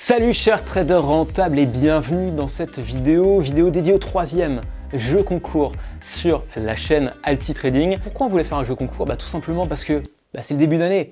Salut chers traders rentables et bienvenue dans cette vidéo dédiée au troisième jeu concours sur la chaîne Alti Trading. Pourquoi on voulait faire un jeu concours? Tout simplement parce que c'est le début d'année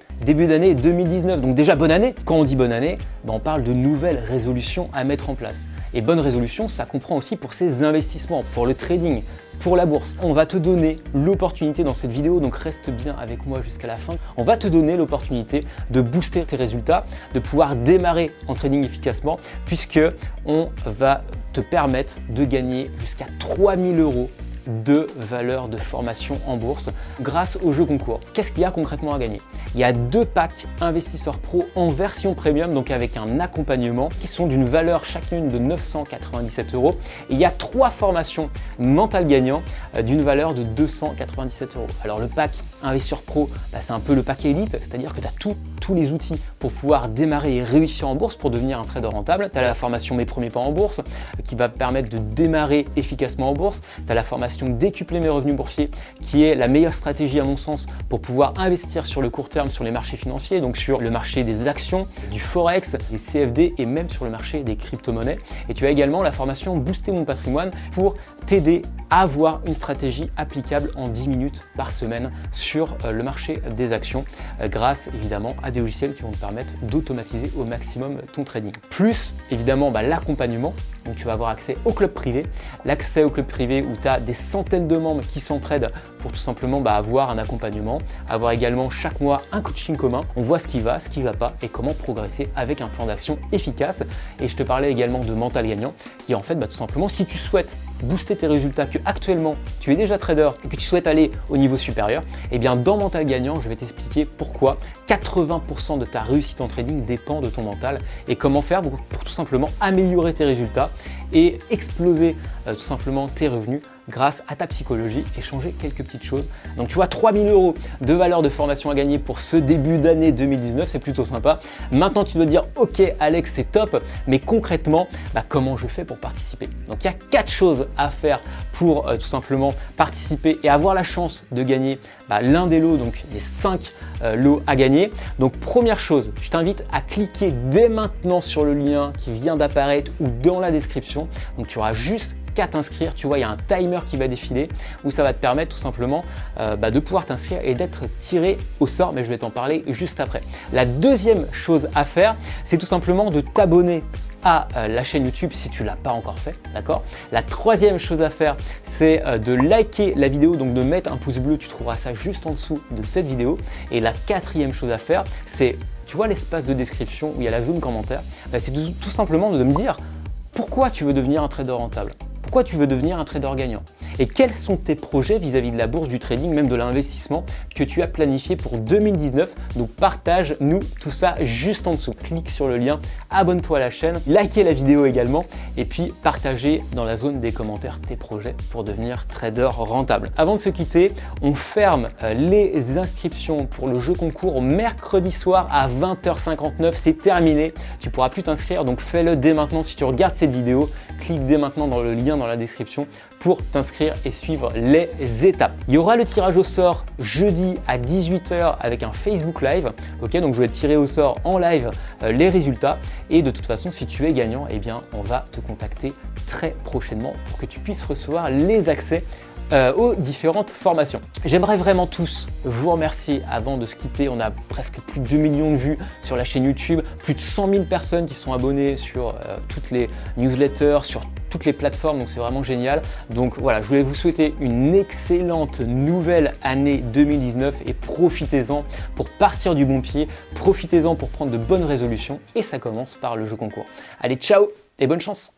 2019, donc déjà bonne année. Quand on dit bonne année, on parle de nouvelles résolutions à mettre en place. Et bonne résolution, ça comprend aussi pour ses investissements, pour le trading, pour la bourse. On va te donner l'opportunité dans cette vidéo, donc reste bien avec moi jusqu'à la fin. On va te donner l'opportunité de booster tes résultats, de pouvoir démarrer en trading efficacement, puisque on va te permettre de gagner jusqu'à 3000 € de valeur de formation en bourse grâce au jeu concours. Qu'est-ce qu'il y a concrètement à gagner? Il y a 2 packs investisseurs pro en version premium, donc avec un accompagnement qui sont d'une valeur chacune de 997 €. Et il y a 3 formations mentales gagnant d'une valeur de 297 €. Alors le pack investisseur pro, c'est un peu le pack élite, c'est-à-dire que tu as tous les outils pour pouvoir démarrer et réussir en bourse pour devenir un trader rentable. Tu as la formation Mes premiers pas en bourse qui va permettre de démarrer efficacement en bourse. Tu as la formation Décupler mes revenus boursiers qui est la meilleure stratégie à mon sens pour pouvoir investir sur le court terme sur les marchés financiers, donc sur le marché des actions, du forex, des CFD et même sur le marché des crypto-monnaies. Et tu as également la formation Booster mon patrimoine pour t'aider à avoir une stratégie applicable en 10 minutes par semaine sur le marché des actions grâce évidemment à des logiciels qui vont te permettre d'automatiser au maximum ton trading. Plus évidemment l'accompagnement, donc tu vas avoir accès au club privé, l'accès au club privé où tu as des centaines de membres qui s'entraident pour tout simplement avoir un accompagnement, avoir également chaque mois un coaching commun. On voit ce qui va pas et comment progresser avec un plan d'action efficace. Et je te parlais également de mental gagnant qui est en fait tout simplement si tu souhaites booster tes résultats, que actuellement tu es déjà trader et que tu souhaites aller au niveau supérieur, et bien dans Mental Gagnant, je vais t'expliquer pourquoi 80% de ta réussite en trading dépend de ton mental et comment faire pour tout simplement améliorer tes résultats et exploser tout simplement tes revenus grâce à ta psychologie et changer quelques petites choses. Donc tu vois, 3000 € de valeur de formation à gagner pour ce début d'année 2019, c'est plutôt sympa. Maintenant tu dois dire ok Alex, c'est top, mais concrètement comment je fais pour participer? Donc il y a 4 choses à faire pour tout simplement participer et avoir la chance de gagner l'un des lots, donc des 5 lots à gagner. Donc première chose, je t'invite à cliquer dès maintenant sur le lien qui vient d'apparaître ou dans la description. Donc tu auras juste qu'à t'inscrire. Tu vois, il y a un timer qui va défiler où ça va te permettre tout simplement de pouvoir t'inscrire et d'être tiré au sort, mais je vais t'en parler juste après. La deuxième chose à faire, c'est tout simplement de t'abonner à la chaîne YouTube si tu ne l'as pas encore fait, d'accord? La troisième chose à faire, c'est de liker la vidéo, donc de mettre un pouce bleu, tu trouveras ça juste en dessous de cette vidéo. Et la quatrième chose à faire, c'est, tu vois l'espace de description où il y a la zone commentaire, c'est tout simplement de me dire pourquoi tu veux devenir un trader rentable. Pourquoi tu veux devenir un trader gagnant? Et quels sont tes projets vis-à-vis de la bourse, du trading, même de l'investissement que tu as planifié pour 2019? Donc partage-nous tout ça juste en dessous. Clique sur le lien, abonne-toi à la chaîne, likez la vidéo également et puis partagez dans la zone des commentaires tes projets pour devenir trader rentable. Avant de se quitter, on ferme les inscriptions pour le jeu concours mercredi soir à 20h59. C'est terminé, tu ne pourras plus t'inscrire, donc fais-le dès maintenant. Si tu regardes cette vidéo, clique dès maintenant dans le lien dans la description pour t'inscrire et suivre les étapes. Il y aura le tirage au sort jeudi à 18 h avec un Facebook Live. Ok, donc je vais tirer au sort en live les résultats. Et de toute façon, si tu es gagnant, on va te contacter très prochainement pour que tu puisses recevoir les accès aux différentes formations. J'aimerais vraiment tous vous remercier avant de se quitter. On a presque plus de 2 millions de vues sur la chaîne YouTube, plus de 100 000 personnes qui sont abonnées sur toutes les newsletters, sur toutes les plateformes, donc c'est vraiment génial. Donc voilà, je voulais vous souhaiter une excellente nouvelle année 2019 et profitez-en pour partir du bon pied, profitez-en pour prendre de bonnes résolutions et ça commence par le jeu concours. Allez, ciao et bonne chance!